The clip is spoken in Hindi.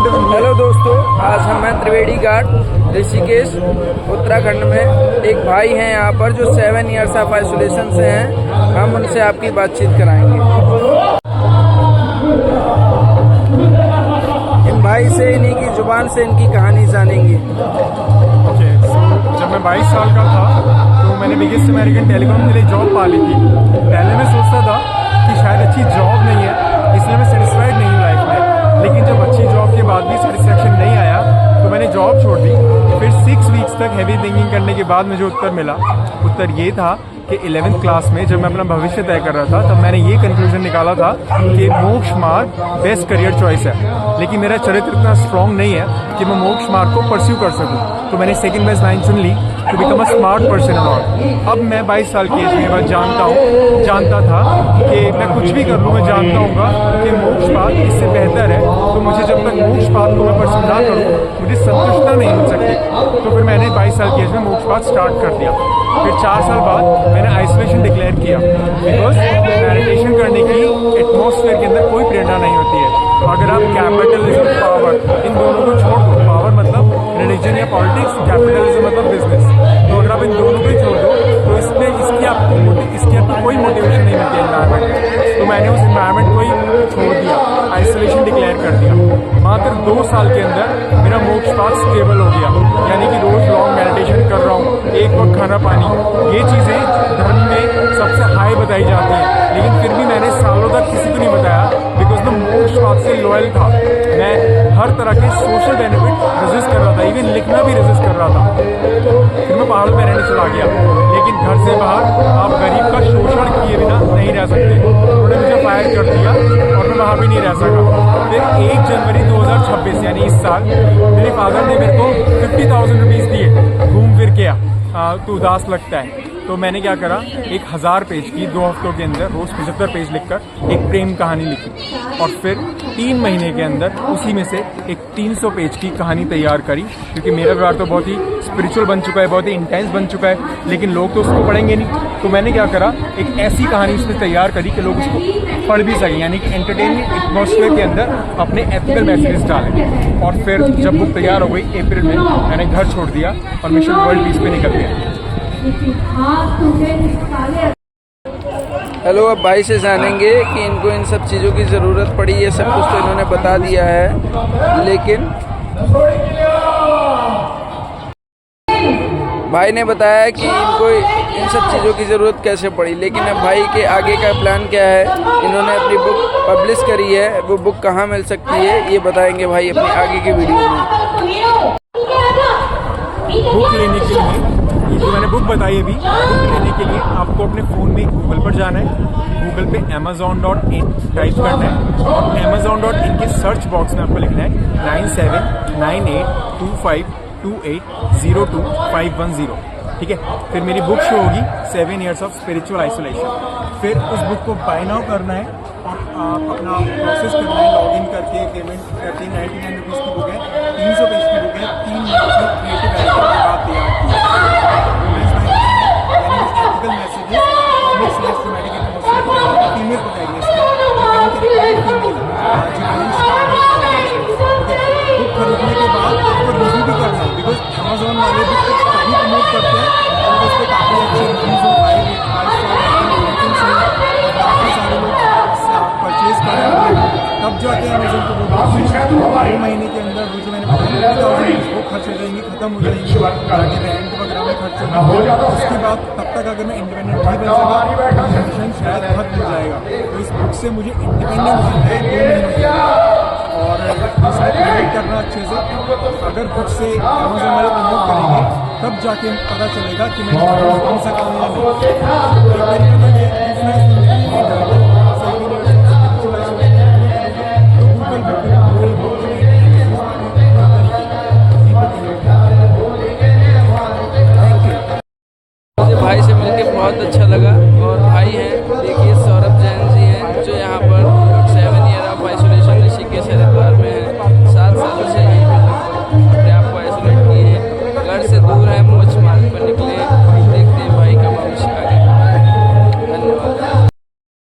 हेलो दोस्तों, आज हम हैं त्रिवेणी घाट ऋषिकेश उत्तराखंड में। एक भाई हैं यहाँ पर जो 7 ईयर्स ऑफ आइसोलेशन से हैं। हम उनसे आपकी बातचीत कराएंगे। इन भाई से इन्हीं की जुबान से इनकी कहानी जानेंगे। जब मैं 22 साल का था तो मैंने बिगेस्ट अमेरिकन टेलीकॉम के लिए जॉब पा ली थी। पहले मैं सोचता था कि शायद अच्छी जॉब नहीं है, इसलिए मैं सेटिस्फाइड नहीं हूँ लाइफ में। लेकिन जब अच्छी जॉब के बाद भी सेटिस्फेक्शन नहीं आया तो मैंने जॉब छोड़ दी। फिर 6 वीक्स तक हैवी थिंकिंग करने के बाद मुझे उत्तर मिला। उत्तर ये था कि 11th क्लास में जब मैं अपना भविष्य तय कर रहा था तब मैंने ये कंक्लूजन निकाला था कि मोक्ष मार्ग बेस्ट करियर चॉइस है। लेकिन मेरा चरित्र इतना स्ट्रॉन्ग नहीं है कि मैं मोक्ष मार्ग को परस्यू कर सकूं। तो मैंने सेकंड बेस्ट लाइन चुन ली to become a smart person about. अब मैं 22 साल की एज में बस जानता था कि मैं कुछ भी कर लूँ, मैं जानता हूँ कि मोक्ष पाथ इससे बेहतर है। तो मुझे जब तक मोक्ष पाथ को मैं परस्यू ना करूँ मुझे संतुष्टता नहीं मिल सकती। तो फिर मैंने 22 साल की एज में मोक्ष पाथ स्टार्ट कर दिया। फिर 4 साल बाद मैंने आइसोलेशन डिक्लेयर किया बिकॉज मेडिटेशन करने की एटमॉस्फेयर के अंदर कोई प्रेरणा नहीं होती है। अगर आप कैपिटलिज्म पावर इन दोनों को छोड़ दो, पावर मतलब रिलीजन या पॉलिटिक्स, कैपिटलिज्म मतलब बिजनेस, तो अगर आप इन दोनों को ही छोड़ दो तो इसकी आपको कोई मोटिवेशन नहीं मिलती एनवायरमेंट। तो मैंने उस एनवायरमेंट को ही छोड़ दिया, आइसोलेशन डिक्लेयर कर दिया। मात्र 2 साल के अंदर मेरा मोक्ष पाथ स्टेबल हो गया, यानी कि रोज लॉन्ग मेडिटेशन कर रहा हूँ, एक वक्त खाना पानी, ये चीज़ें धर्म में सबसे हाई बताई जाती हैं। लेकिन फिर भी मैंने सालों तक किसी को नहीं बताया बिकॉज मैं मोक्ष पाथ से लॉयल था। मैं हर तरह के सोशल बेनिफिट रेजिस्ट कर रहा था, इवन लिखना भी रेजिस्ट कर रहा था। फिर मैं पहाड़ों में रहने चला गया, लेकिन घर से बाहर आप गरीब का शोषण किए बिना नहीं रह सकते। उन्होंने मुझे फायर कर दिया और मैं वहाँ भी नहीं रह सका। फिर 1 जनवरी 2026 यानी इस साल मेरे फादर ने मेरे को 50,000 रुपीज़ दिए। घूम फिर के तो उदास लगता है तो मैंने क्या करा, एक 1000 पेज की 2 हफ्तों के अंदर रोज 75 पेज लिखकर एक प्रेम कहानी लिखी और फिर 3 महीने के अंदर उसी में से एक 300 पेज की कहानी तैयार करी। क्योंकि मेरा व्यवहार तो बहुत ही स्पिरिचुअल बन चुका है, बहुत ही इंटेंस बन चुका है, लेकिन लोग तो उसको पढ़ेंगे नहीं। तो मैंने क्या करा, एक ऐसी कहानी उसमें तैयार करी कि लोग उसको पढ़ भी सकें, यानी कि एंटरटेनमेंट एटमॉस्फेयर के अंदर अपने एथिकल मैसेजेस डालें। और फिर जब बुक तैयार हो गई अप्रैल में, मैंने घर छोड़ दिया और मिशन वर्ल्ड पीस पे निकल गया। हेलो, अब भाई से जानेंगे कि इनको इन सब चीज़ों की ज़रूरत पड़ी। ये सब कुछ तो इन्होंने बता दिया है, लेकिन भाई ने बताया कि इनको इन सब चीज़ों की ज़रूरत कैसे पड़ी। लेकिन अब भाई के आगे का प्लान क्या है, इन्होंने अपनी बुक पब्लिश करी है, वो बुक कहाँ मिल सकती है ये बताएंगे भाई अपनी आगे की वीडियो में। बुक लेने के लिए, ये जो मैंने बुक बताई अभी, बुक लेने के लिए आपको अपने फ़ोन में गूगल पर जाना है। गूगल पे amazon.in टाइप करना है और amazon.in के सर्च बॉक्स में आपको लिखना है 97982528025110। ठीक है, फिर मेरी बुक शो होगी 7 ईयर्स ऑफ स्पिरिचुअल आइसोलेशन। फिर उस बुक को बाय नाउ करना है और अपना प्रोसेस करना है, लॉगिन करके पेमेंट करके। 99 रुपीज़ की बुक है, 300 पेज की बुक है, 3 महीने की क्रिएटिव राइटिंग के बाद तैयार की है। एथिकल मैसेजेस फीमेल प्रोटैगनिस्ट है, बुक खरीदने के बाद आपको रिव्यू भी करना है बिकॉज अमेजोन वाले बुक को तभी प्रमोट करते हैं और उस पर काफ़ी अच्छे रिव्यूज हो, 5 काफ़ी सारे लोग परचेज कर रहे हैं। तब जाके अमेजोन को वो 2 महीने के अंदर वो जो मैंने बताया वो खर्च हो जाएंगी, खत्म हो जाएंगी, ताकि रेंट वगैरह में खर्च हो जाएगा। उसके बाद तब तक अगर मैं इंडिपेंडेंट नहीं बन सका टेंशन शायद खत्म हो जाएगा। तो इस बुक से मुझे इंडिपेंडेंस है 2 महीने के और इसमें पेमेंट करना अच्छे से। अगर खुद से अमेजोन वाले प्रमोट करेंगे तब जाके पता चलेगा कि मैं बन सका या नहीं।